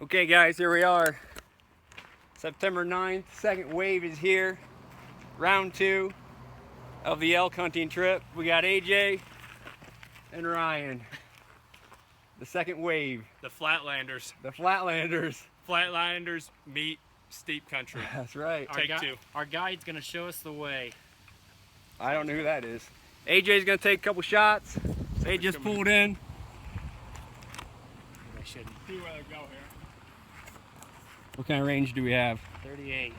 Okay guys, here we are. September 9th, second wave is here. Round 2 of the elk hunting trip. We got AJ and Ryan. The second wave. The Flatlanders. The Flatlanders. Flatlanders meet steep country. That's right. Take two. Our guide's gonna show us the way. I don't know who that is. AJ's gonna take a couple shots. They just pulled in. I shouldn't. See where they go here. What kind of range do we have? 38.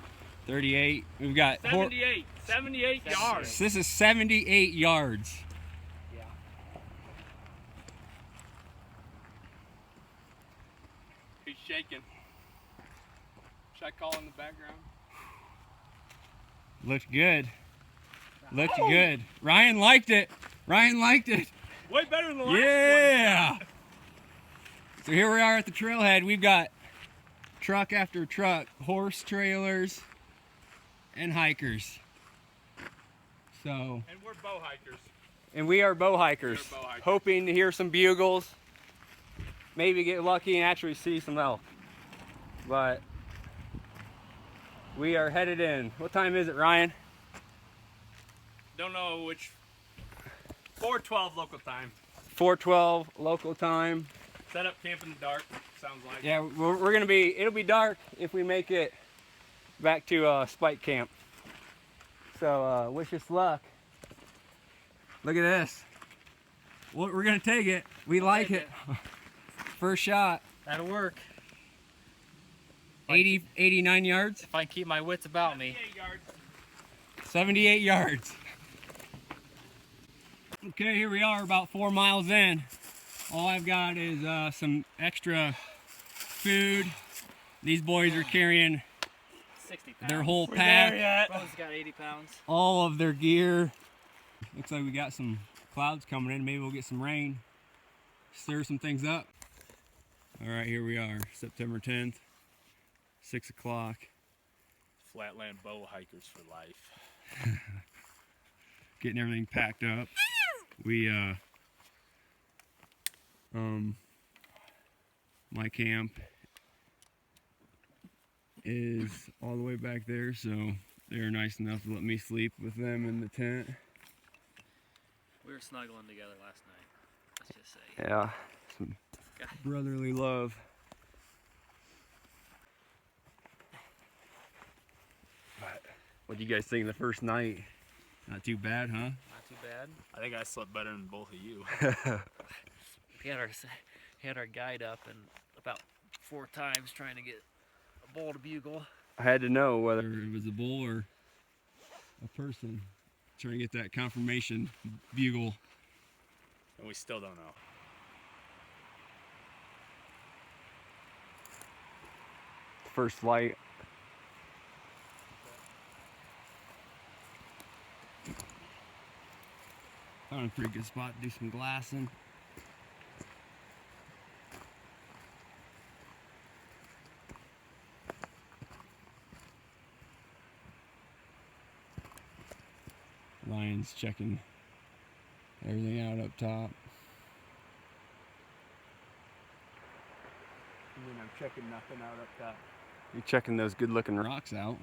38. We've got 78. 78 yards. This is 78 yards. Yeah. He's shaking. Should I call in the background? Looks good. Looks good. Ryan liked it. Ryan liked it. Way better than the last Yeah. one. So here we are at the trailhead. We've got truck after truck, horse trailers and hikers. So. And we're bow hikers. And we are bow hikers. We are bow hikers. Hoping to hear some bugles. Maybe get lucky and actually see some elk. But we are headed in. What time is it, Ryan? Don't know which. 4:12 local time. 4:12 local time. Set up camp in the dark. Sounds like. Yeah, we're gonna be. It'll be dark if we make it back to Spike Camp. So wish us luck. Look at this. We're gonna take it. We like it. First shot. That'll work. 89 yards. If I can keep my wits about me. 78 yards. 78 yards. Okay, here we are about 4 miles in. All I've got is some extra food. These boys are carrying 60 pounds. their whole We're pack, there yet. Bro's got 80 pounds. all of their gear. Looks like we got some clouds coming in. Maybe we'll get some rain, stir some things up. All right, here we are, September 10th, 6 o'clock. Flatland bow hikers for life. Getting everything packed up. We my camp is all the way back there, so they're nice enough to let me sleep with them in the tent. We were snuggling together last night. Let's just say. Yeah, some brotherly love. But what do you guys think of the first night? Not too bad, huh? Not too bad. I think I slept better than both of you. We had our guide up and about 4 times trying to get a bull to bugle. I had to know whether it was a bull or a person. Trying to get that confirmation bugle. And we still don't know. First flight. Found a pretty good spot to do some glassing. Ryan's checking everything out up top. And then I'm checking nothing out up top. You're checking those good looking rocks out.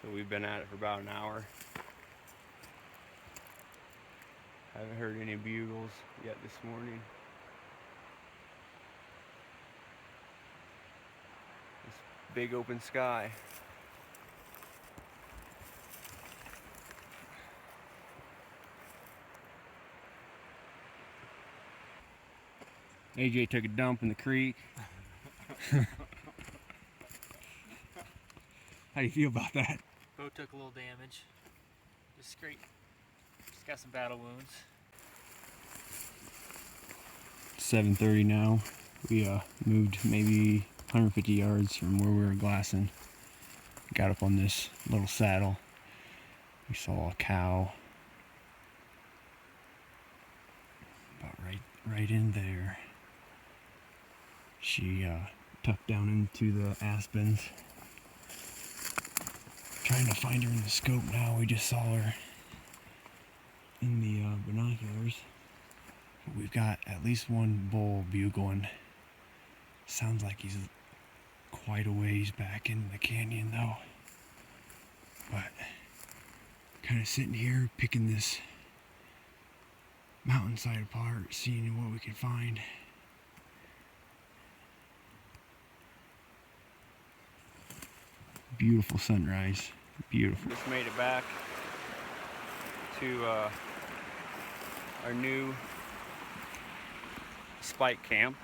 So we've been at it for about an hour. Haven't heard any bugles yet this morning. This big open sky. AJ took a dump in the creek. How do you feel about that? Bo took a little damage. Just great. Just got some battle wounds. 7:30 now. We moved maybe 150 yards from where we were glassing. Got up on this little saddle. We saw a cow. About right in there. She tucked down into the aspens. Trying to find her in the scope now. We just saw her in the binoculars. We've got at least one bull bugling. Sounds like he's quite a ways back in the canyon though. But kind of sitting here picking this mountainside apart, seeing what we can find. Beautiful sunrise. Beautiful. Just made it back to our new spike camp.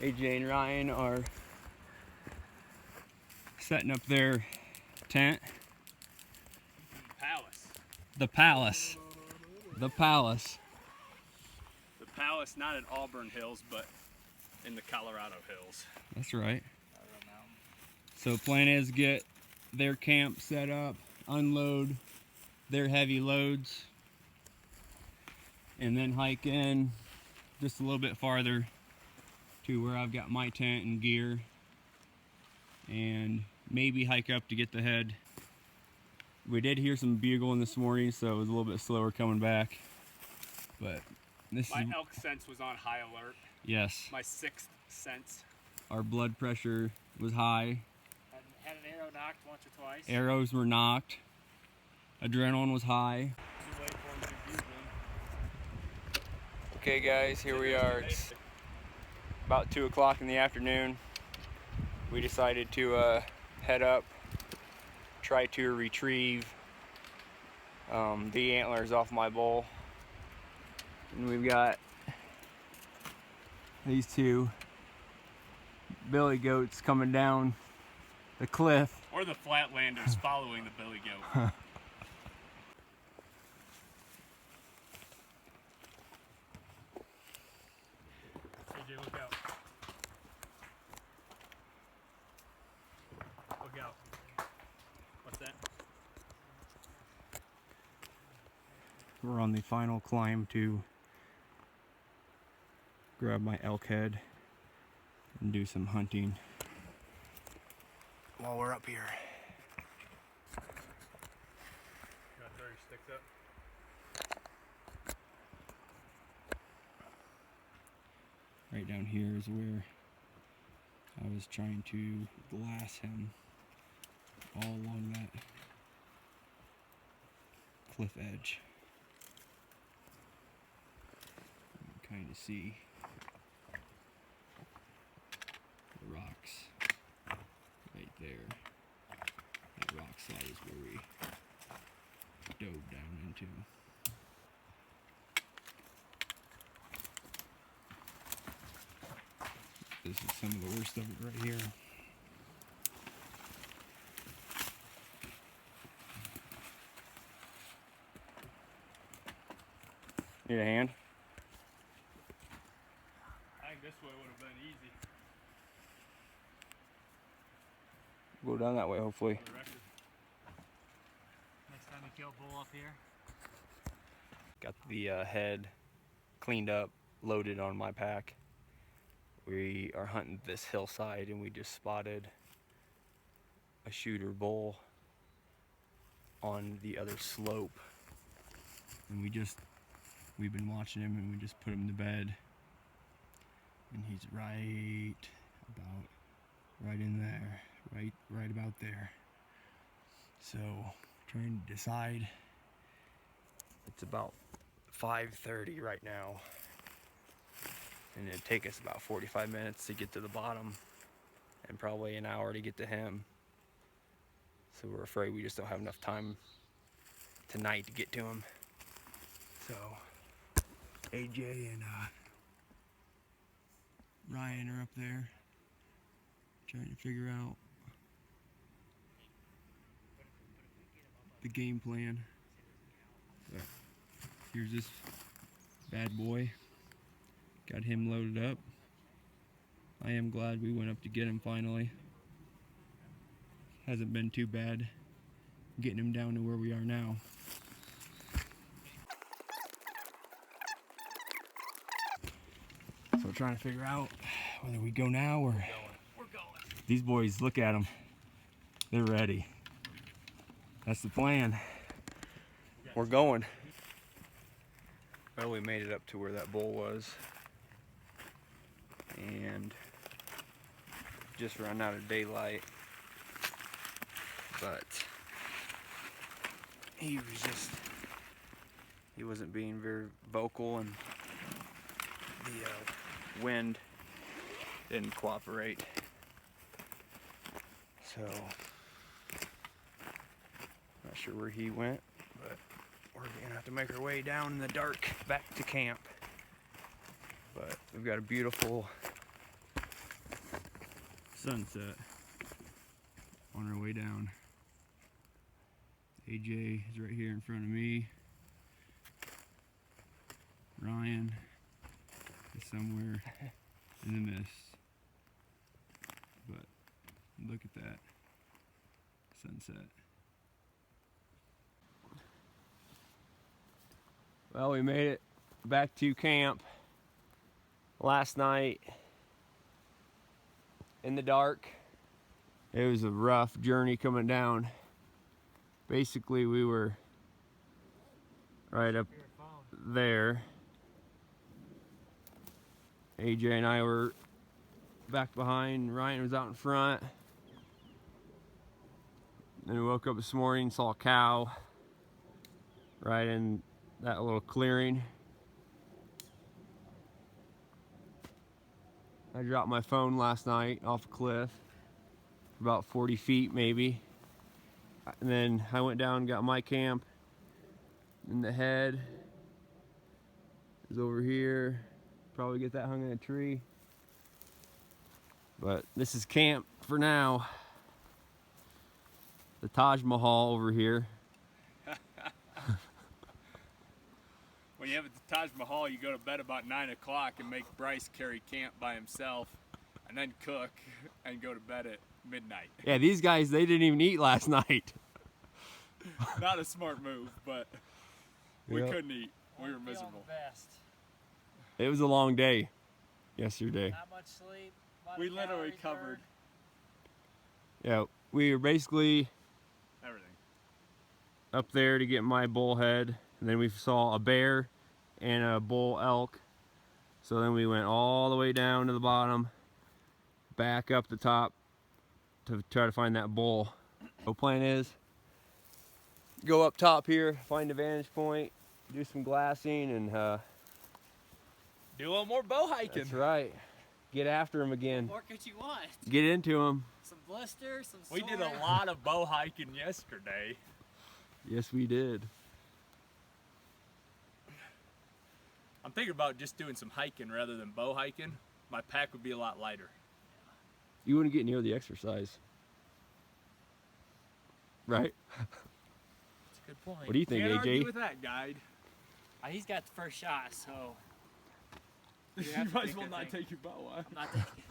AJ and Ryan are setting up their tent. Palace. The palace. The palace. The palace, not in Auburn Hills, but in the Colorado Hills. That's right. So the plan is get their camp set up, unload their heavy loads, and then hike in just a little bit farther to where I've got my tent and gear, and maybe hike up to get the head. We did hear some bugling this morning, so it was a little bit slower coming back. But this My is, elk sense was on high alert. yes, My sixth sense. our blood pressure was high. Had an arrow knocked once or twice. Arrows were knocked. Adrenaline was high. Okay guys, here we are. It's about 2 o'clock in the afternoon. We decided to head up, try to retrieve the antlers off my bull. And we've got these two billy goats coming down the cliff. Or the flatlanders following the billy goat. AJ, look out. Look out. What's that? We're on the final climb to grab my elk head and do some hunting while we're up here. You want to throw your sticks up? Right down here is where I was trying to glass him all along that cliff edge. You can kind of see the rocks right there. That rock slide is where we dove down into. This is some of the worst of it right here. Need a hand? I think this way would have been easy. Go down that way, hopefully. For the record. Next time you kill a bull up here. Got the head cleaned up, loaded on my pack. We are hunting this hillside and we just spotted a shooter bull on the other slope. And we've been watching him and we just put him to bed. And he's right in there, right about there. So, trying to decide. It's about 5:30 right now. And it'd take us about 45 minutes to get to the bottom and probably an hour to get to him. So we're afraid we just don't have enough time tonight to get to him. So AJ and Ryan are up there trying to figure out the game plan. But here's this bad boy. Got him loaded up. I am glad we went up to get him finally. Hasn't been too bad getting him down to where we are now. So we're trying to figure out whether we go now or... We're going. These boys, look at them. They're ready. That's the plan. We're going. Well, we made it up to where that bull was. And just run out of daylight. But he wasn't being very vocal, and the wind didn't cooperate. So, not sure where he went, but we're gonna have to make our way down in the dark back to camp. But we've got a beautiful sunset on our way down. AJ is right here in front of me. Ryan is somewhere in the mist. But look at that sunset. Well, we made it back to camp last night in the dark. It was a rough journey coming down. Basically, we were right up there. AJ and I were back behind. Ryan was out in front. Then we woke up this morning, saw a cow right in that little clearing. I dropped my phone last night off a cliff, about 40 feet maybe. And then I went down and got my camp. And the head is over here. Probably get that hung in a tree. But this is camp for now. The Taj Mahal over here. When you have the Taj Mahal, you go to bed about 9 o'clock and make Bryce carry camp by himself, and then cook and go to bed at midnight. Yeah, these guys, they didn't even eat last night. Not a smart move, but we Yep. couldn't eat. We were miserable. It was a long day yesterday. Not much sleep. We literally covered Yeah, we were basically everything. up there to get my bull head, and then we saw a bear and a bull elk. So then we went all the way down to the bottom, back up the top to try to find that bull. The plan is go up top here, find a vantage point, do some glassing, and Do a little more bow hiking. that's right, get after him again, What could you want? get into him. Some blisters, some We did sore. a lot of bow hiking yesterday. Yes, we did. I'm thinking about just doing some hiking rather than bow hiking. My pack would be a lot lighter. You wouldn't get near the exercise, right? That's a good point. What do you think, Can't argue AJ? with that, guide. He's got the first shot, so You have to might as pick well a not thing. take your bow out. I'm not taking it.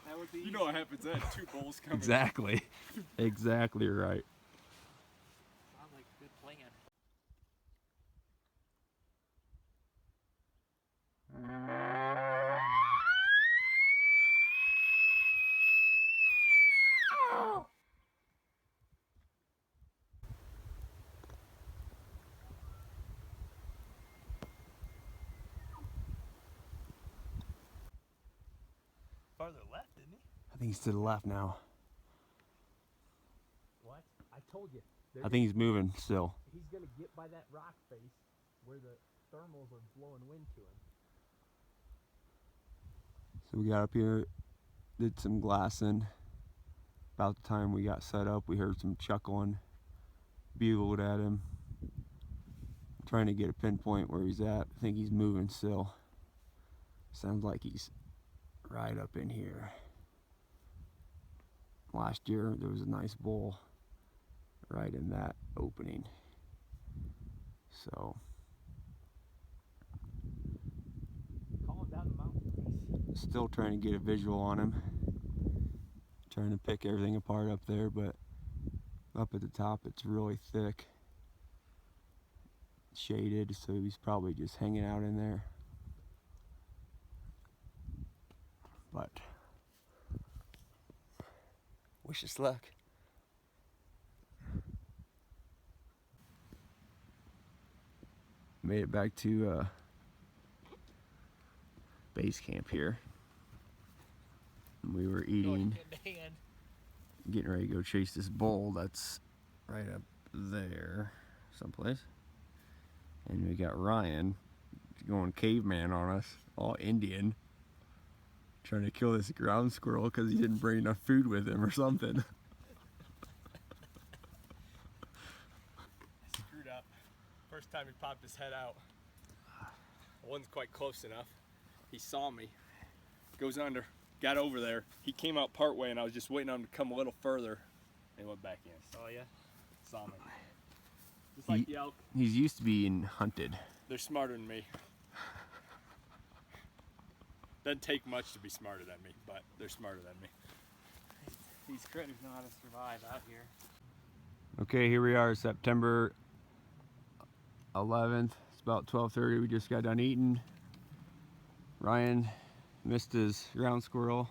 That would be You know what happens then? 2 bulls coming. Exactly. Exactly right. Sounds like a good plan. Farther left, didn't he? I think he's to the left now. What? I told you. I think he's moving still. He's gonna get by that rock face where the thermals are blowing wind to him. So we got up here, did some glassing. About the time we got set up, we heard some chuckling, bugled at him. Trying to get a pinpoint where he's at. I think he's moving still. Sounds like he's right up in here. Last year there was a nice bull right in that opening. So Calling down the mountain. still trying to get a visual on him. Trying to pick everything apart up there, but up at the top it's really thick. Shaded, so he's probably just hanging out in there. But wish us luck. Made it back to base camp here. And we were eating, getting ready to go chase this bull that's right up there someplace. And we got Ryan going caveman on us, all Indian, trying to kill this ground squirrel because he didn't bring enough food with him or something. Screwed up. First time he popped his head out. I wasn't quite close enough. He saw me. Goes under. Got over there. He came out part way and I was just waiting on him to come a little further. And went back in. Saw ya? Saw me. Just like the elk. He's used to being hunted. They're smarter than me. Doesn't take much to be smarter than me, but they're smarter than me. These critters know how to survive out here. Okay, here we are, September 11th. It's about 12:30. We just got done eating. Ryan missed his ground squirrel,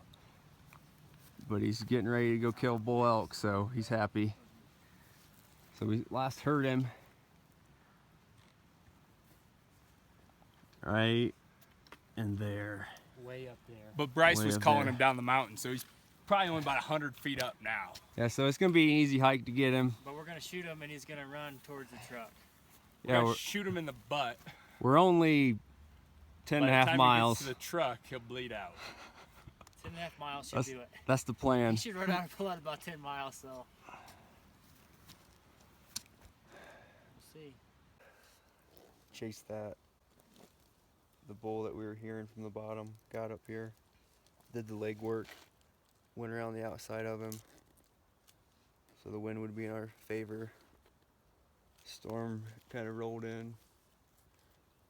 but he's getting ready to go kill bull elk, so he's happy. So we last heard him right in there. Way up there. But Bryce Way was up calling there. him down the mountain, so he's probably only about 100 feet up now. Yeah, so it's gonna be an easy hike to get him. But we're gonna shoot him and he's gonna run towards the truck. We're Yeah, gonna shoot him in the butt. we're only 10 and a By the half time miles. he gets to the truck, he'll bleed out. 10.5 miles should That's, do it. that's the plan. He should run out and pull out about 10 miles, so. We'll see. Chased the bull that we were hearing from the bottom, got up here, did the leg work, went around the outside of him so the wind would be in our favor. Storm kind of rolled in,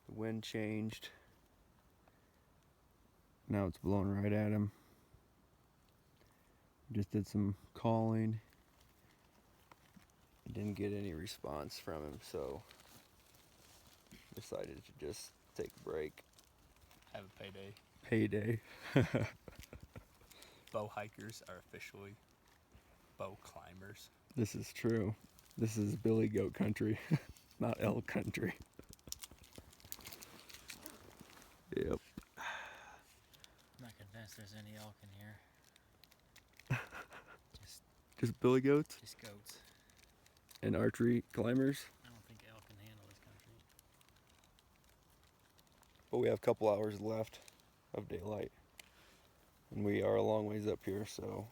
the wind changed, now it's blowing right at him. Just did some calling, didn't get any response from him, so decided to just take a break. Have a payday. Payday. Bow hikers are officially bow climbers. This is true. This is billy goat country, not elk country. Yep. I'm not convinced there's any elk in here. Just billy goats Just goats. and archery climbers. I don't think elk can handle this country. But we have a couple hours left of daylight. And we are a long ways up here, so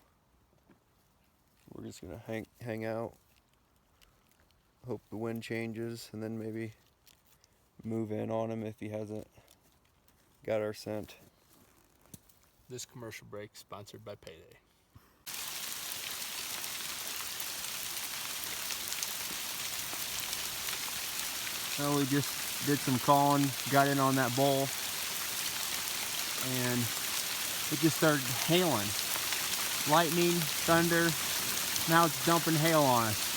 we're just gonna hang out. Hope the wind changes and then maybe move in on him if he hasn't got our scent. This commercial break sponsored by Payday. So we just did some calling, got in on that bull, and it just started hailing. Lightning, thunder, now it's dumping hail on us.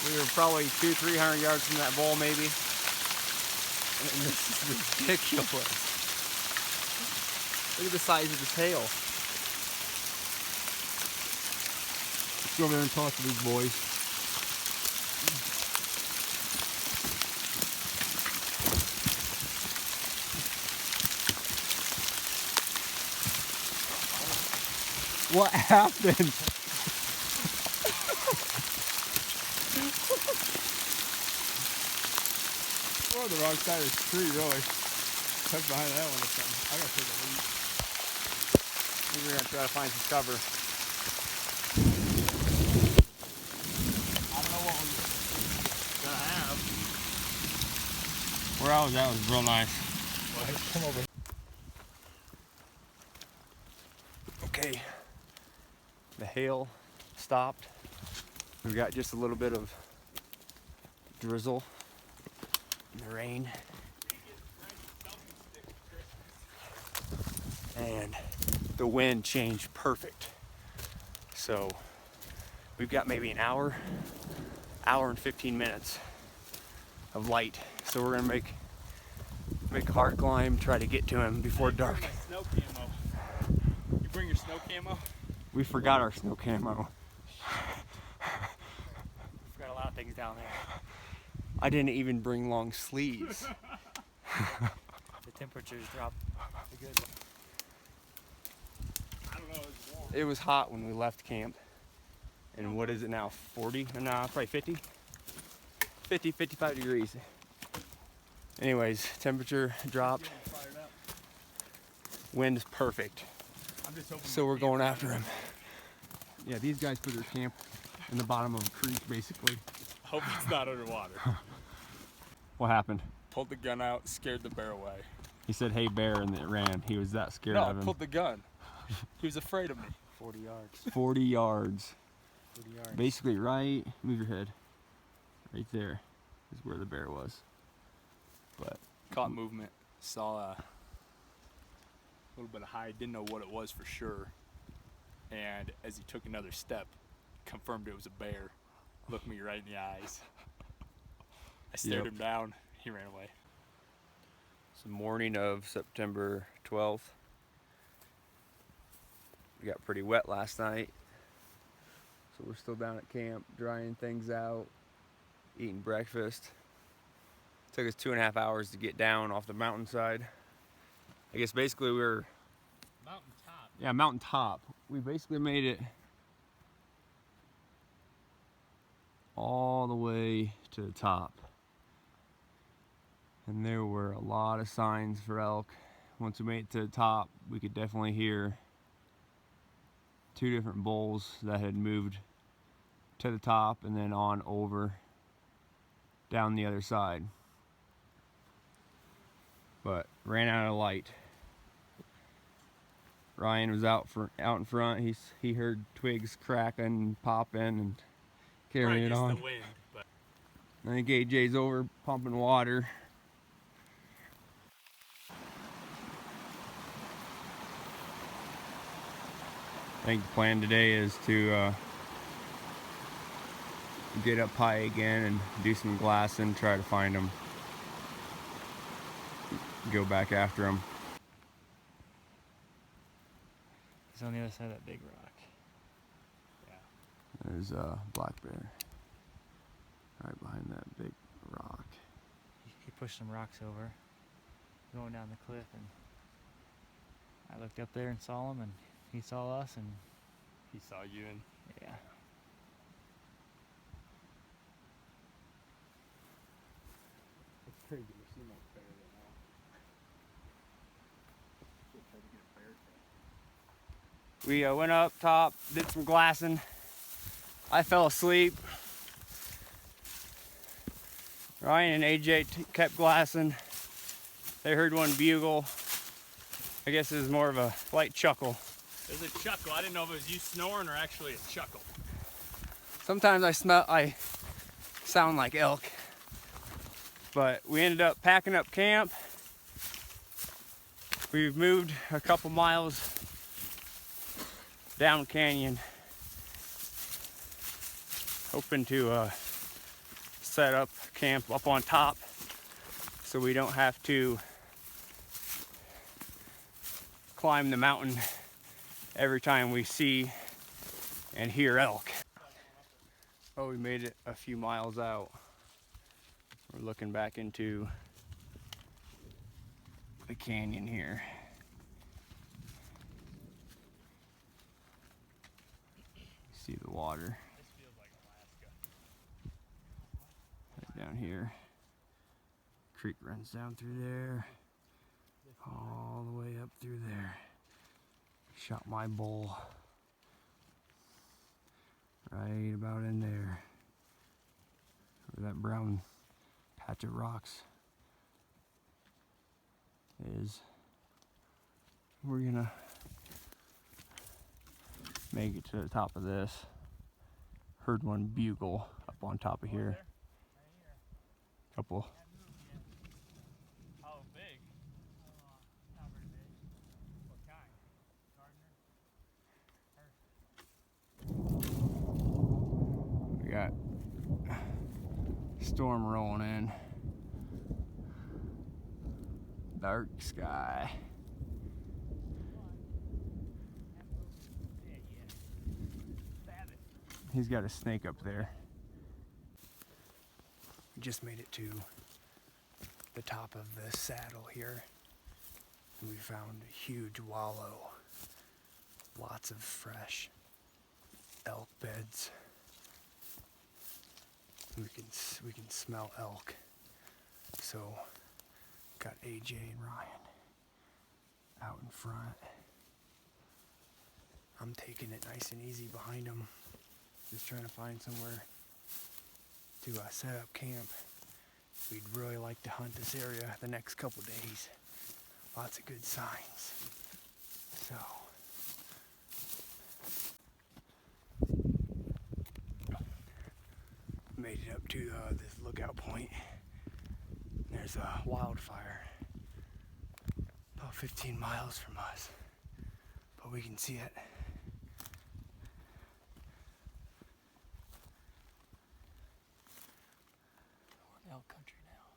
We were probably 200-300 yards from that bull maybe. And this is ridiculous. Look at the size of this hail. Let's go over there and talk to these boys. What happened? We're on the wrong side of the tree, really. Tuck behind that one or something. I gotta take a leap. We're gonna try to find some cover. I don't know what we're gonna have. Where I was at was real nice. Come over. Okay, the hail stopped. We've got just a little bit of drizzle in the rain. And the wind changed perfect. So we've got maybe an hour and 15 minutes of light. So we're gonna make a hard climb, try to get to him before dark. Snow camo. You bring your snow camo? We forgot our snow camo. Forgot a lot of things down there. I didn't even bring long sleeves. The temperatures drop a good way. I don't know, it's warm. It was hot when we left camp. And what is it now, 40? Nah, probably 50? 50, 55 degrees. Anyways, temperature dropped. Getting fired up. Wind is perfect. I'm just hoping So my we're camp's going not after him. Yeah, these guys put their camp in the bottom of a creek, basically. Hope it's not underwater. What happened? Pulled the gun out, scared the bear away. He said, "Hey, bear," and it ran. He was that scared No, I of him. pulled the gun. He was afraid of me. 40 yards. 40 yards. 40 yards. Basically right, move your head. Right there is where the bear was. But Caught movement. Saw a little bit of hide. Didn't know what it was for sure. And as he took another step, confirmed it was a bear. Looked me right in the eyes. I stared Yep. him down. He ran away. it's the morning of September 12th. We got pretty wet last night. So we're still down at camp, drying things out, eating breakfast. Took us 2.5 hours to get down off the mountainside. I guess basically we were, Mountaintop. yeah, mountaintop. We basically made it all the way to the top. And there were a lot of signs for elk. Once we made it to the top, we could definitely hear 2 different bulls that had moved to the top and then on over down the other side. But ran out of light. Ryan was out in front. He heard twigs cracking and popping and carrying it on. The wind, but I think AJ's over pumping water. I think the plan today is to get up high again and do some glassing, try to find them. Go back after them. He's on the other side of that big rock. There's a black bear right behind that big rock. He pushed some rocks over, going down the cliff, and I looked up there and saw him, and he saw us, and he saw you and yeah. it's crazy. We're seeing that bear right now. Still trying to get a bear track. We went up top, did some glassing. I fell asleep. Ryan and AJ kept glassing. They heard one bugle. I guess it was more of a light chuckle. It was a chuckle. I didn't know if it was you snoring or actually a chuckle. Sometimes I sound like elk. But we ended up packing up camp. We've moved a couple miles down canyon, hoping to set up camp up on top so we don't have to climb the mountain every time we see and hear elk. Oh, we made it a few miles out. We're looking back into the canyon here. See the water. This feels like Alaska. Right down here. Creek runs down through there. All the way up through there. Shot my bull. Right about in there. Where that brown patch of rocks is. We're gonna make it to the top of this. Heard one bugle up on top of here. Couple. How big? Not very big. What kind? Gardner? We got storm rolling in. Dark sky. He's got a snake up there. just made it to the top of the saddle here. And we found a huge wallow. Lots of fresh elk beds. We can smell elk. So got AJ and Ryan out in front. I'm taking it nice and easy behind them. Just trying to find somewhere to set up camp. We'd really like to hunt this area the next couple days. Lots of good signs. So made it up to this lookout point. There's a wildfire about 15 miles from us, but we can see it. We're in elk country now.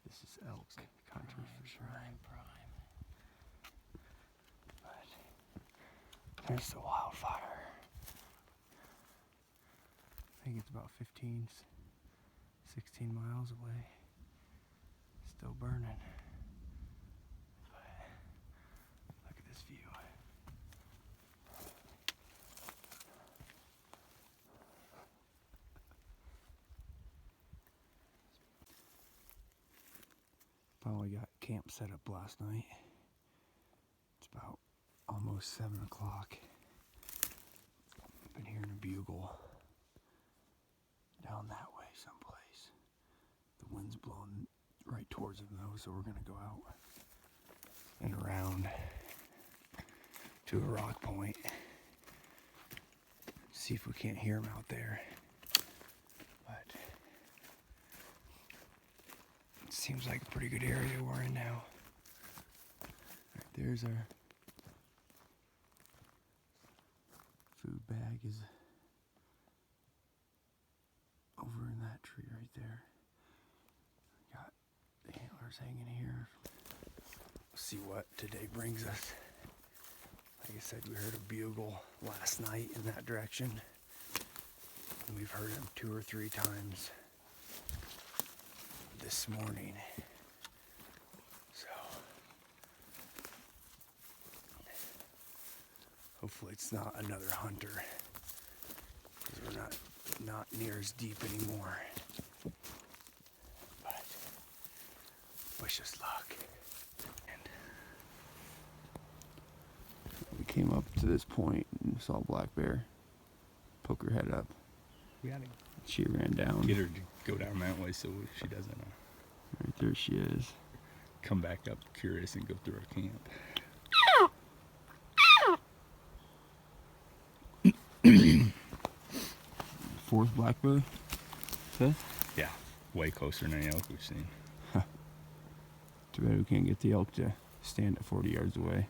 This is elk country for sure. Prime. But there's the wildfire. I think it's about 15, 16 miles away. Still burning. But look at this view. Finally got camp set up last night. It's about almost 7 o'clock. I've been hearing a bugle down that way someplace. The wind's blowing right towards them though, so we're gonna go out and around to a rock point. See if we can't hear them out there. But it seems like a pretty good area we're in now. Right, there's our food bag is over in that tree right there. We got the antlers hanging here. We'll see what today brings us. Like I said, we heard a bugle last night in that direction. And we've heard him 2 or 3 times this morning. So hopefully it's not another hunter, because we're not near as deep anymore. But wish us luck. And we came up to this point and saw a black bear poke her head up. We gotta She ran down. get her to go down that way so she doesn't Right there she is. come back up curious and go through our camp. Fourth black bear? Fifth? Yeah, way closer than any elk we've seen. Too bad we can't get the elk to stand at 40 yards away.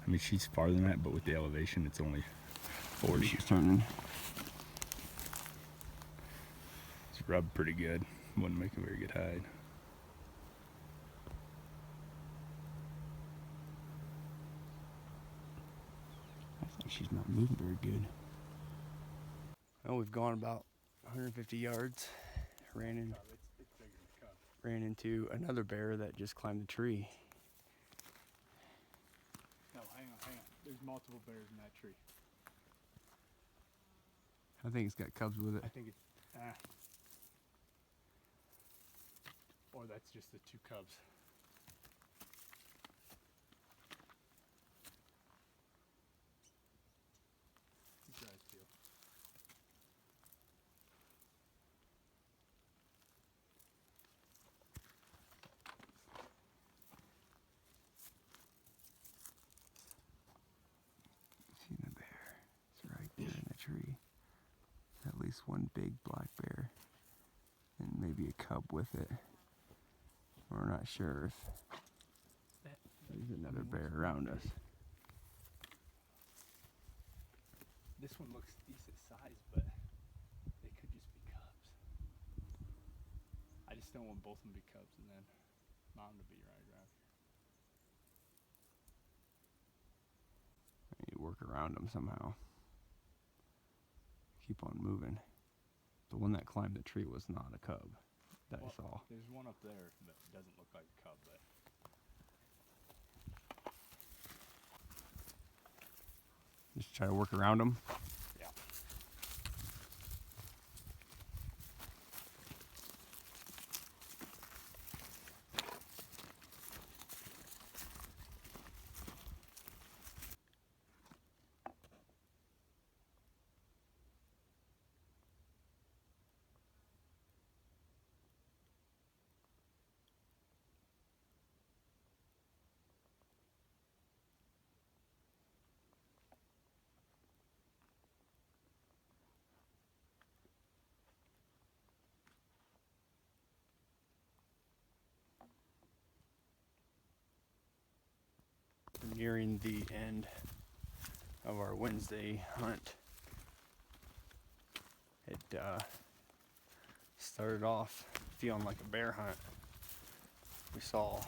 I mean, she's farther than that, but with the elevation, it's only 40. She's turning. It's rubbed pretty good. Wouldn't make a very good hide. I think she's not moving very good. Well, we've gone about 150 yards. Ran into another bear that just climbed the tree. No, hang on. There's multiple bears in that tree. I think it's got cubs with it. I think it's or that's just the 2 cubs. Keep your eyes peeled. See the bear? It's right there in the tree. At least one big black bear. And maybe a cub with it. We're not sure if there's another bear around us. This one looks decent size, but they could just be cubs. I just don't want both of them to be cubs and then mom to be right around here. I need to work around them somehow. Keep on moving. The one that climbed the tree was not a cub that Well, I saw. There's one up there that doesn't look like a cub, but Just try to work around them. yeah. Nearing the end of our Wednesday hunt. It started off feeling like a bear hunt. We saw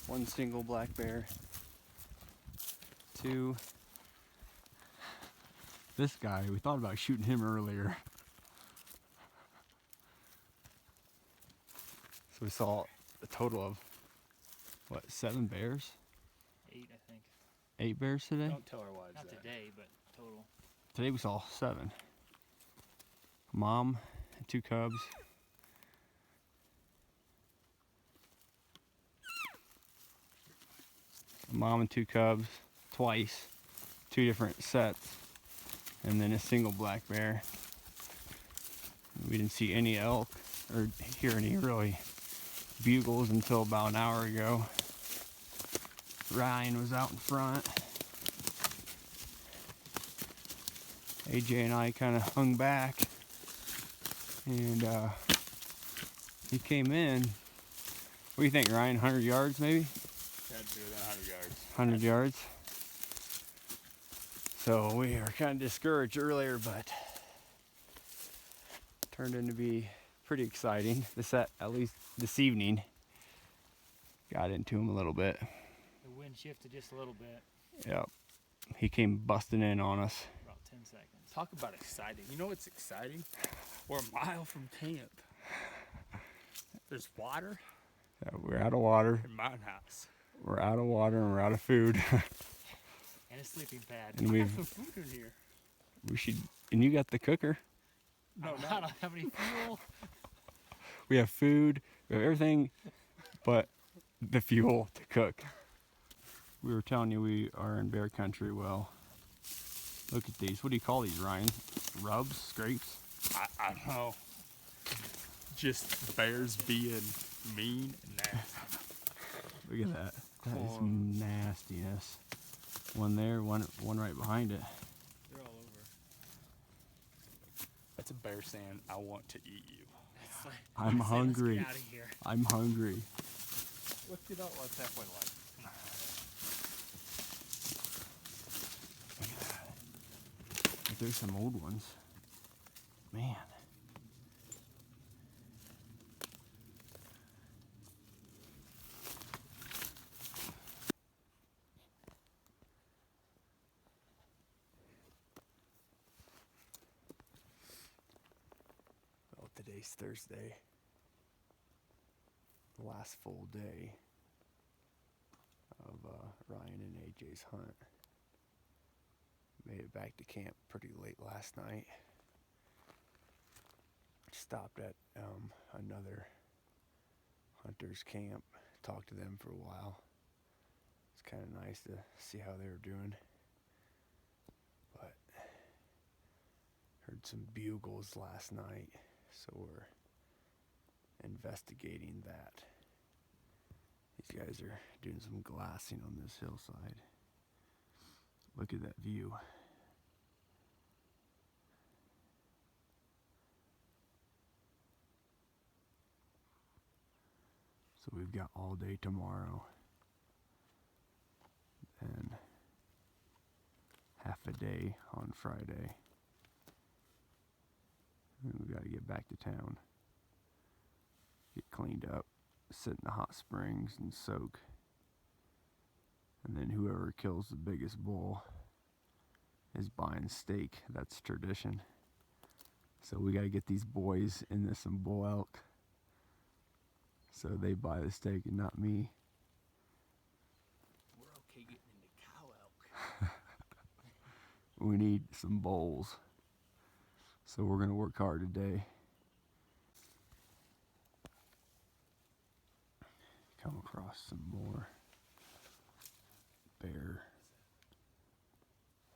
one single black bear, two. This guy, we thought about shooting him earlier. So we saw a total of, what, 7 bears? 8, I think. 8 bears today? Don't tell our wives Not that. today, but total. Today we saw 7. Mom and 2 cubs. Mom and 2 cubs, twice, 2 different sets, and then a single black bear. We didn't see any elk or hear any really bugles until about an hour ago. Ryan was out in front. AJ and I kind of hung back, and he came in. What do you think, Ryan? 100 yards maybe? Had to do that 100 yards. 100 yards. So we were kind of discouraged earlier, but turned into be pretty exciting. At least this evening, got into him a little bit. The wind shifted just a little bit, Yep. He came busting in on us. about 10 seconds. Talk about exciting. You know what's exciting? We're a mile from camp. There's water Yeah, we're out of water. and mountain house. We're out of water and we're out of food. And a sleeping pad. And We we've have some food in here. we should. And you got the cooker. No, I don't have any fuel. We have food. We have everything, but the fuel to cook. We were telling you we are in bear country. Well, look at these. What do you call these, Ryan? Rubs? Scrapes? I don't know. Just bears being mean and nasty. Look at that. That is Corn. nastiness. One there, one right behind it. They're all over. That's a bear saying, I want to eat you. It's like, I'm let's hungry. get out of here. I'm hungry. Let's get out. Let's halfway light. Look at that. But there's some old ones. Man. Well, today's Thursday. The last full day of Ryan and AJ's hunt. Made it back to camp pretty late last night. Stopped at another hunter's camp, talked to them for a while. It's kind of nice to see how they were doing. But heard some bugles last night, so we're investigating that. These guys are doing some glassing on this hillside. Look at that view. So we've got all day tomorrow and half a day on Friday. And we got to get back to town, get cleaned up, sit in the hot springs and soak. And then whoever kills the biggest bull is buying steak. That's tradition. So we gotta get these boys into some bull elk, so they buy the steak and not me. We're okay getting into cow elk. We need some bulls, so we're gonna work hard today. Come across some more bear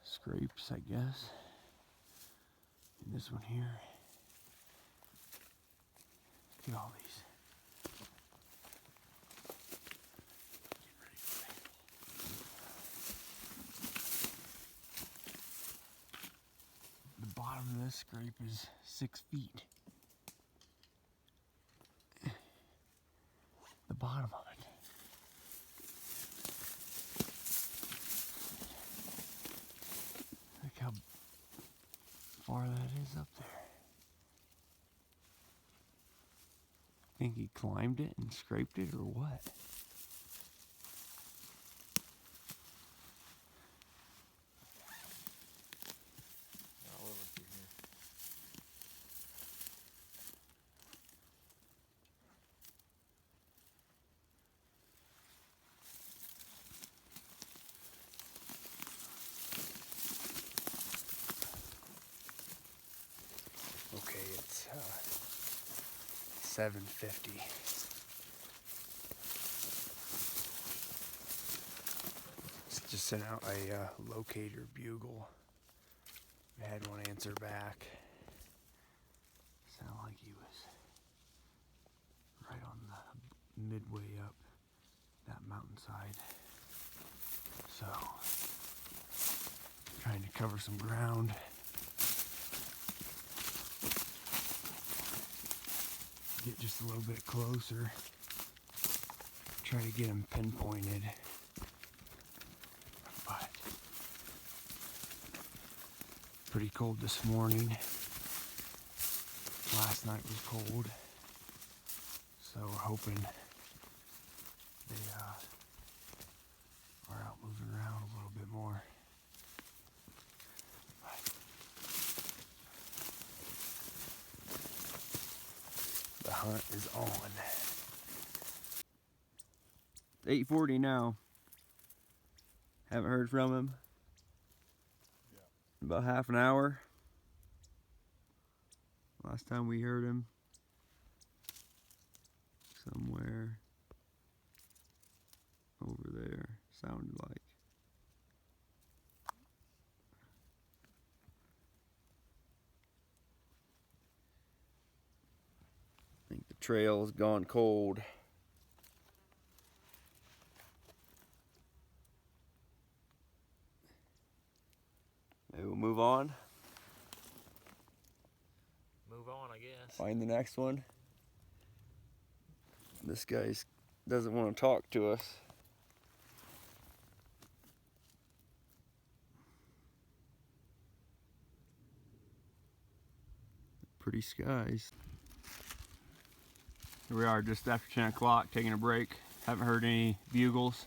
scrapes, I guess. And this one here. Look at all these. The bottom of this scrape is 6 feet. The bottom of it. Look how far that is up there. Think he climbed it and scraped it or what? All over through here. Okay, it's 7:50. Just sent out a locator bugle. I had one answer back. Sounded like he was right on the midway up that mountainside. So, trying to cover some ground. Get just a little bit closer. Try to get him pinpointed. But pretty cold this morning. Last night was cold. So we're hoping they are out moving around a little bit more. The hunt is on. 8:40 now. Haven't heard from him. Yeah. About half an hour. Last time we heard him, somewhere over there, sounded like. I think the trail has gone cold. Maybe we'll move on. Move on, I guess. Find the next one. This guy doesn't want to talk to us. Pretty skies. Here we are just after 10 o'clock, taking a break. Haven't heard any bugles.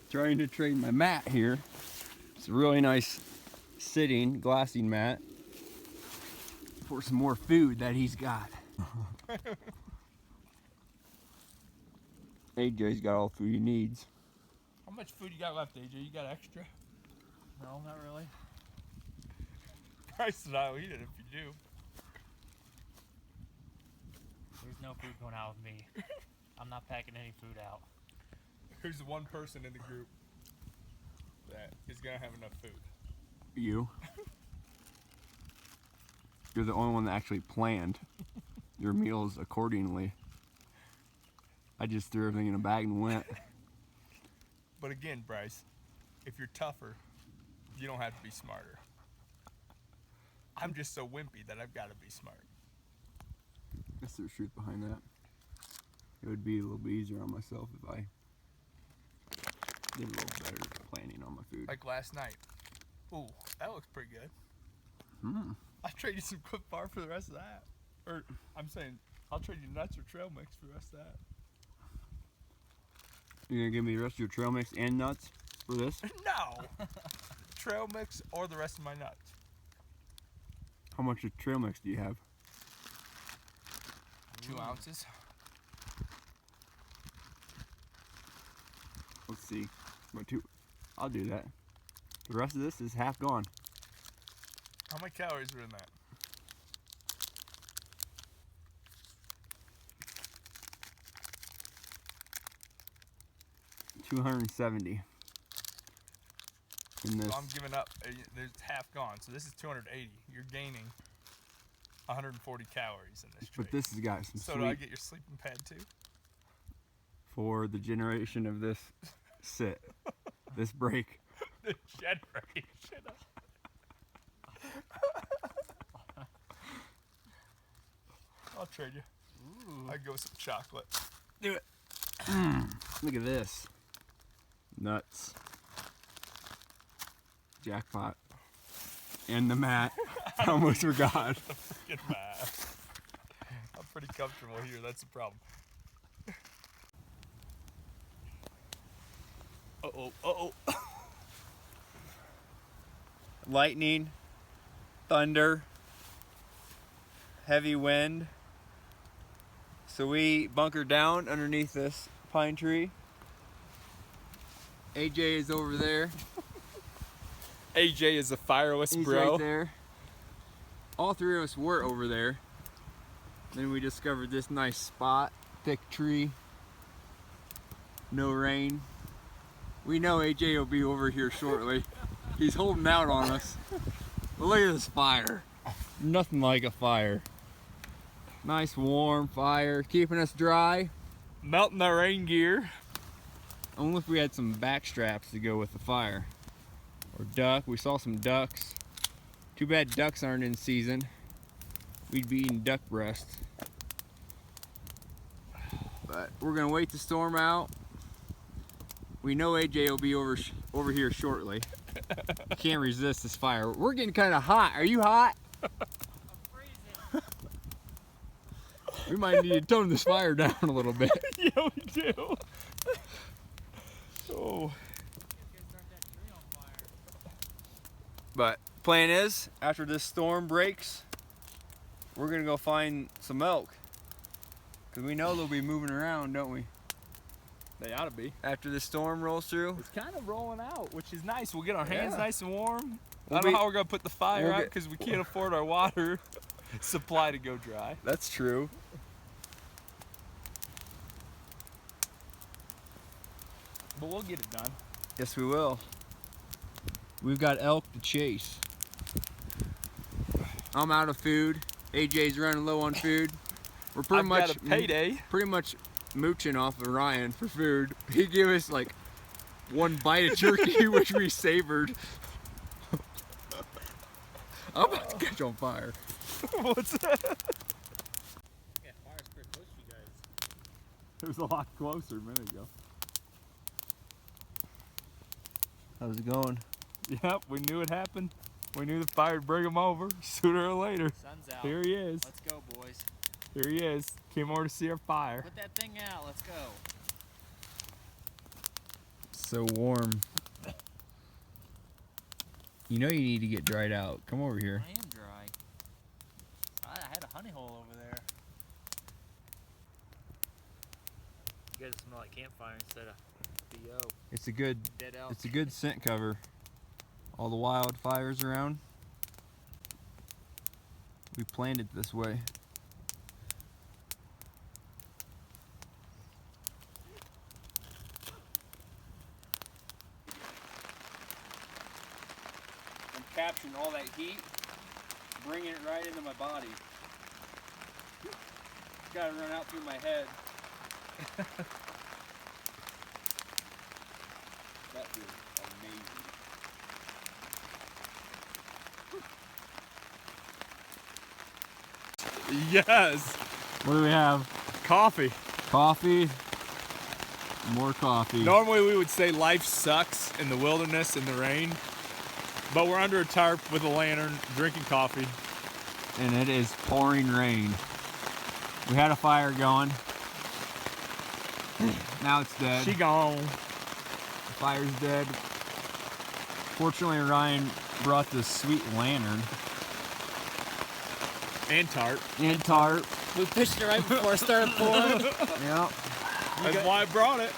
Trying to trade my mat here. It's a really nice sitting, glassing mat for some more food that he's got. AJ's got all the food he needs. How much food you got left, AJ? You got extra? No, not really. Bryce and I'll eat it if you do. There's no food going out with me. I'm not packing any food out. Who's the one person in the group that is gonna have enough food? You. You're the only one that actually planned your meals accordingly. I just threw everything in a bag and went. But again, Bryce, if you're tougher, you don't have to be smarter. I'm just so wimpy that I've got to be smart. That's the truth behind that. It would be a little bit easier on myself if I did a little better planning on my food. Like last night. Ooh, that looks pretty good. Hmm. I'll trade you some Quick Bar for the rest of that. Or, I'm saying, I'll trade you nuts or trail mix for the rest of that. You're gonna give me the rest of your trail mix and nuts for this? No! Trail mix or the rest of my nuts. How much of trail mix do you have? 2 ounces. Let's see. What 2? I'll do that. The rest of this is half gone. How many calories are in that? 270. In this. So I'm giving up. There's half gone. So this is 280. You're gaining 140 calories in this tray. But this has got some So sweet do I get your sleeping pad too? for the generation of this sit, this break. The generation. I'll trade you. Ooh. I'd go with some chocolate. Do it. Look at this. Nuts. Jackpot. And the mat. I almost forgot. The freaking math. I'm pretty comfortable here. That's the problem. Uh-oh. Uh-oh. Lightning, thunder, heavy wind. So we bunker down underneath this pine tree. AJ is over there. AJ is a fireless He's bro. right there. All three of us were over there. Then we discovered this nice spot, thick tree, no rain. We know AJ will be over here shortly. He's holding out on us. But look at this fire. Nothing like a fire. Nice warm fire, keeping us dry. Melting the rain gear. Only if we had some back straps to go with the fire. Or duck, we saw some ducks. Too bad ducks aren't in season. We'd be eating duck breast. But we're gonna wait the storm out. We know AJ will be over here shortly. Can't resist this fire. We're getting kind of hot. Are you hot? I'm freezing. We might need to tone this fire down a little bit. Yeah, we do. Oh. But plan is, after this storm breaks, we're gonna go find some elk. Cause we know they'll be moving around, don't we? They ought to be. After the storm rolls through. It's kind of rolling out, which is nice. We'll get our hands Yeah. nice and warm. We'll I don't be- know how we're going to put the fire we'll out get- because we can't afford our water supply to go dry. That's true. But we'll get it done. Yes, we will. We've got elk to chase. I'm out of food. AJ's running low on food. We're pretty I've much got a payday. pretty much mooching off of Ryan for food. He gave us like one bite of turkey, which we savored. I'm about to catch on fire. What's that? Yeah, fire's pretty close to you guys. It was a lot closer a minute ago. How's it going? Yep, we knew it happened. We knew the fire would bring him over sooner or later. Sun's out. Here he is. Let's go, boys. Here he is. Came over to see our fire. Put that thing out. Let's go. So warm. You know you need to get dried out. Come over here. I am dry. I had a honey hole over there. You guys smell like campfire instead of BO. It's a good Dead elk. It's a good scent cover. All the wildfires around. We planned it this way. I'm capturing all that heat, bringing it right into my body. It's gotta run out through my head. That is amazing. Yes. What do we have? Coffee. Coffee. More coffee. Normally we would say life sucks in the wilderness in the rain, but we're under a tarp with a lantern drinking coffee. And it is pouring rain. We had a fire going. Now it's dead. She gone. The fire's dead. Fortunately, Ryan brought this sweet lantern. And tarp. and tarp. We fished it right before it started pouring. Yep. That's why I brought it.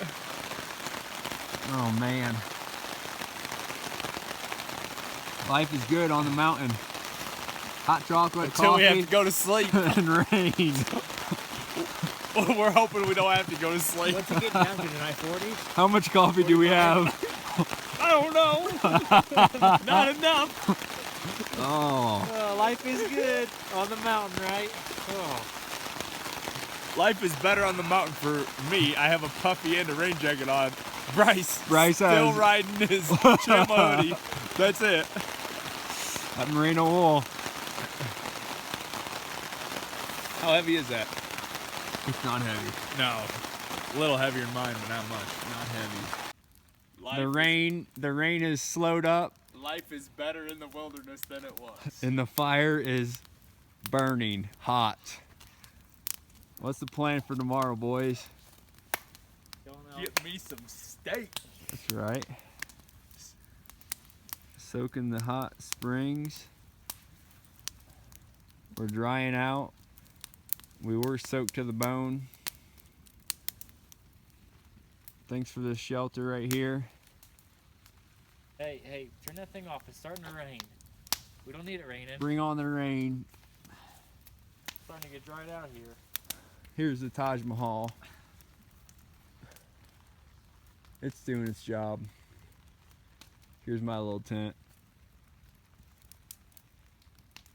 Oh man. Life is good on the mountain. Hot chocolate, Until we have coffee, to go to sleep. and rain. We're hoping we don't have to go to sleep. What's it getting down to tonight, 40? How much coffee do we have? I don't know. Not enough. Oh. Life is good on the mountain, right? Oh. Life is better on the mountain for me. I have a puffy and a rain jacket on. Bryce still has riding his Chima hoodie. That's it. that merino wool. How heavy is that? It's not heavy. No. A little heavier than mine, but not much. Not heavy. Life The rain is slowed up, Life is better in the wilderness than it was. and the fire is burning hot. What's the plan for tomorrow, boys? Get me some steak. That's right. Soak in the hot springs. We're drying out. We were soaked to the bone. Thanks for this shelter right here. Hey, turn that thing off. It's starting to rain. We don't need it raining. Bring on the rain. It's starting to get dried out here. Here's the Taj Mahal. It's doing its job. Here's my little tent.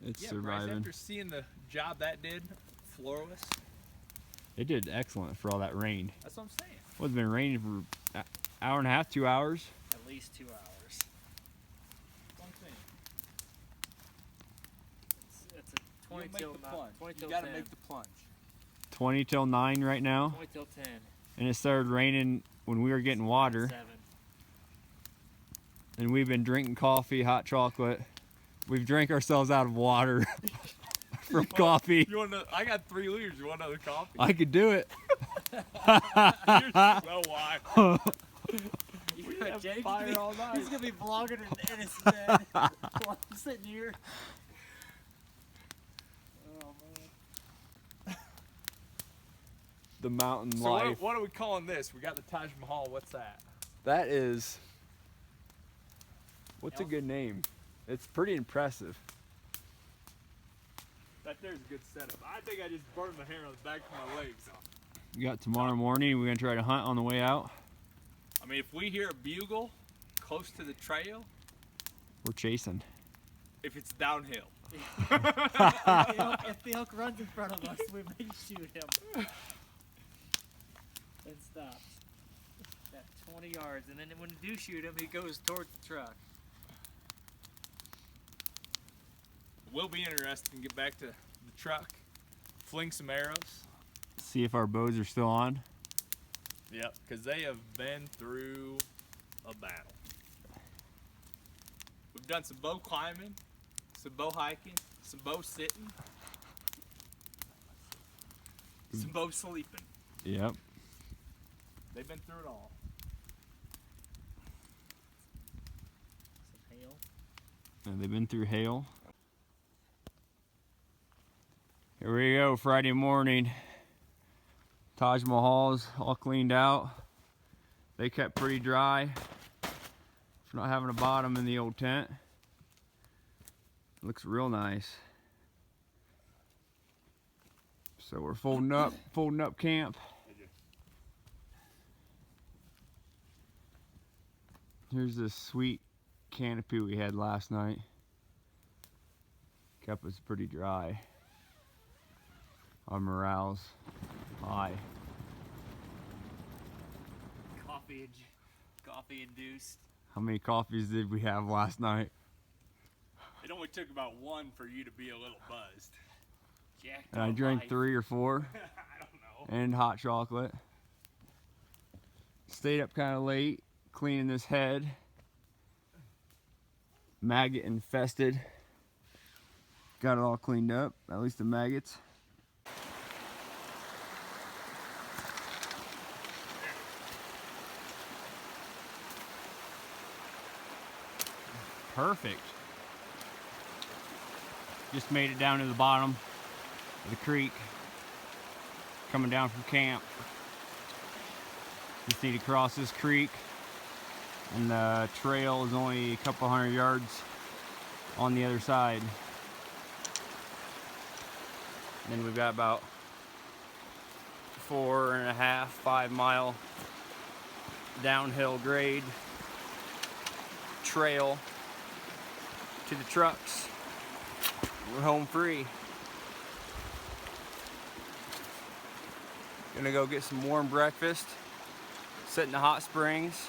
It's Yeah, surviving. Bryce, after seeing the job that did, floorless, It did excellent for all that rain. that's what I'm saying. Well, it's been raining for an hour and a half, 2 hours. At least 2 hours. That's what I'm saying. It's a 20 You till make the 9. plunge. 20 You till gotta 10. make the plunge. 20 till 9 right now. 20 till 10. And it started raining when we were getting water. 7. And we've been drinking coffee, hot chocolate. We've drank ourselves out of water from coffee. You want to? I got 3 liters. You want another coffee? I could do it. You're so wild. Yeah, Jake, fire all night. He's gonna be vlogging in his bed while I'm sitting here. Oh man. The mountain So life. what are we calling this? We got the Taj Mahal. What's that? That is. What's a Elk? good name? It's pretty impressive. That there's a good setup. I think I just burned the hair on the back of my legs off. We got tomorrow morning. We're gonna try to hunt on the way out. I mean, if we hear a bugle close to the trail, We're chasing. if it's downhill. If the elk runs in front of us, we may shoot him. And stops. At 20 yards, and then when you do shoot him, he goes towards the truck. We'll be interested and get back to the truck, fling some arrows. See if our bows are still on. Yep, because they have been through a battle. We've done some bow climbing, some bow hiking, some bow sitting, some bow sleeping. Yep. They've been through it all. Some hail. And they've been through hail. Here we go, Friday morning. Taj Mahal's all cleaned out. They kept pretty dry for not having a bottom in the old tent. Looks real nice. So we're folding up camp. Here's this sweet canopy we had last night. Kept us pretty dry. Our morale's high. Coffee induced. How many coffees did we have last night? It only took about one for you to be a little buzzed. Jacked And I on drank life. 3 or 4. I don't know. And hot chocolate. Stayed up kind of late cleaning this head. Maggot infested. Got it all cleaned up, at least the maggots. Perfect. Just made it down to the bottom. the creek coming down from camp. Just need to cross this creek, and the trail is only a couple hundred yards on the other side. And then we've got about 4.5, 5 mile downhill grade trail to the trucks. We're home free. Gonna go get some warm breakfast, sit in the hot springs,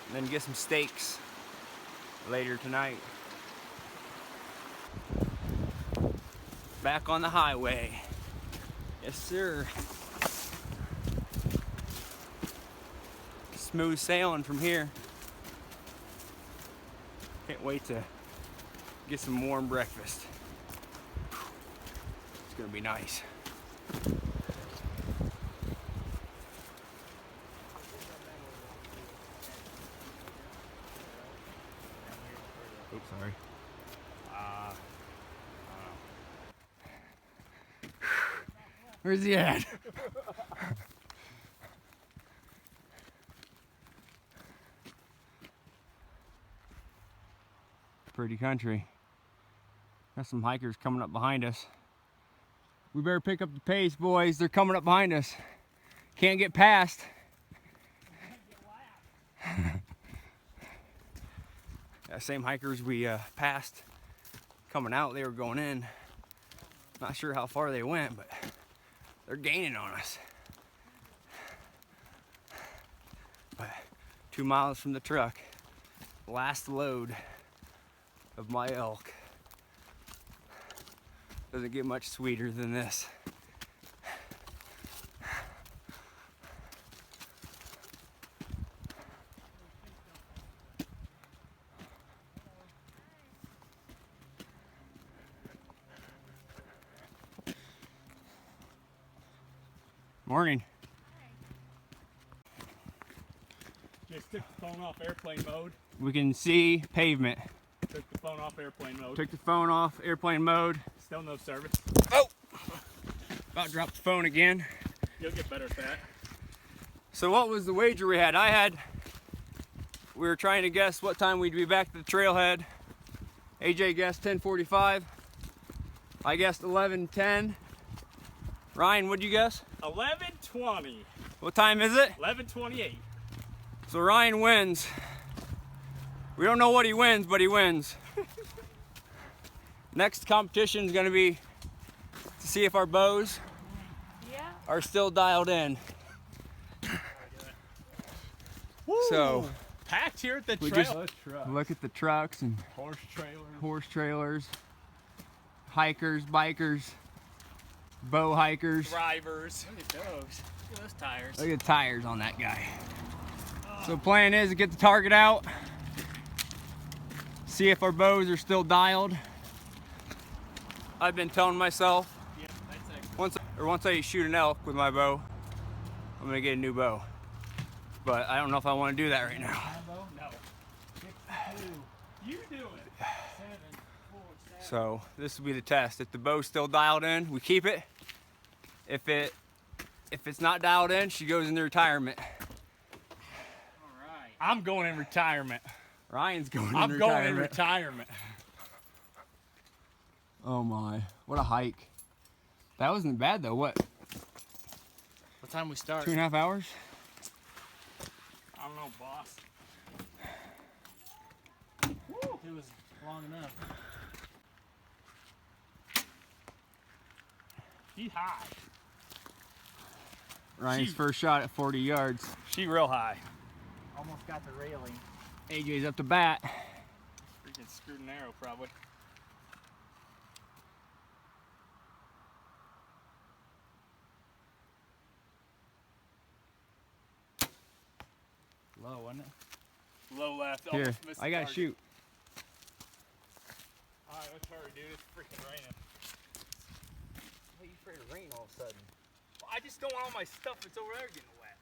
and then get some steaks later tonight. Back on the highway. Yes, sir. Smooth sailing from here. Can't wait to get some warm breakfast. It's gonna be nice. Oops, sorry. Where's he at? Pretty country. Got some hikers coming up behind us. We better pick up the pace, boys. They're coming up behind us. Can't get past. Yeah, same hikers we passed coming out, they were going in. Not sure how far they went, but they're gaining on us. But 2 miles from the truck, last load of my elk. Doesn't get much sweeter than this. Morning. Just took the phone off airplane mode. We can see pavement. Took the phone off airplane mode. Took the phone off airplane mode. Still no service. Oh! About to drop the phone again. You'll get better at that. So what was the wager we had? We were trying to guess what time we'd be back to the trailhead. AJ guessed 10:45. I guessed 11:10. Ryan, what'd you guess? 11:20. What time is it? 11:28. So Ryan wins. We don't know what he wins, but he wins. Next competition is going to be to see if our bows are still dialed in. So packed here at the we trail. just look at the trucks and horse trailers, hikers, bikers, bow hikers. Drivers. Look at those. Look at those tires. Look at the tires on that guy. So plan is to get the target out, see if our bows are still dialed. I've been telling myself, once I shoot an elk with my bow, I'm gonna get a new bow. But I don't know if I want to do that right now. No. You do it. So this will be the test. If the bow's still dialed in, we keep it. If it's not dialed in, she goes into retirement. All right. I'm going in retirement. Ryan's going in I'm retirement. going in retirement. Oh my, what a hike. That wasn't bad though, what? What time we start? 2.5 hours? I don't know, boss. It was long enough. She's high. Ryan's first shot at 40 yards. She real high. Almost got the railing. AJ's up to bat. Freaking screwed and arrow, probably. Low, wasn't it? Low left. Here, Almost missed the I gotta target. shoot. Alright, let's hurry, dude. It's freaking raining. Why are you afraid of rain all of a sudden? Well, I just don't want all my stuff that's over there getting wet.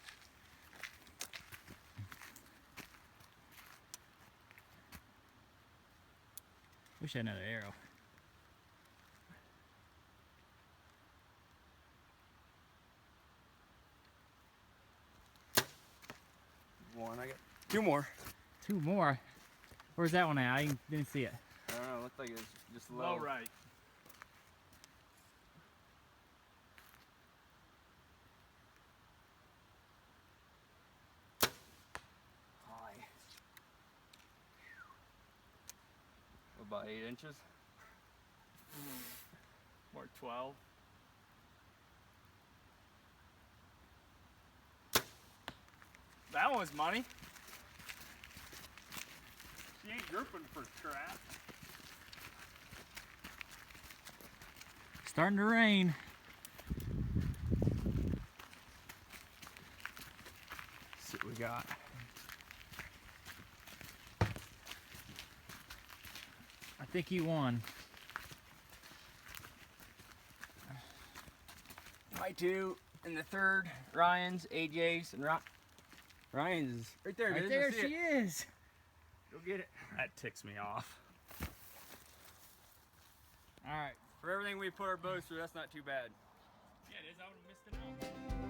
Wish I had another arrow. 2 more. 2 more. Where's that one at? I didn't see it. I don't know, it looked like it was just Low low. right. High. About 8 inches. More 12. That one's money. She ain't grouping for crap. Starting to rain. Let's see what we got. I think he won. My 2 and the 3rd, Ryan's, AJ's, and Ryan's is right there. Right it is. there I see she it. is. Go get it. That ticks me off. All right. For everything we put our bows through, that's not too bad. Yeah, it is. I would have missed it out.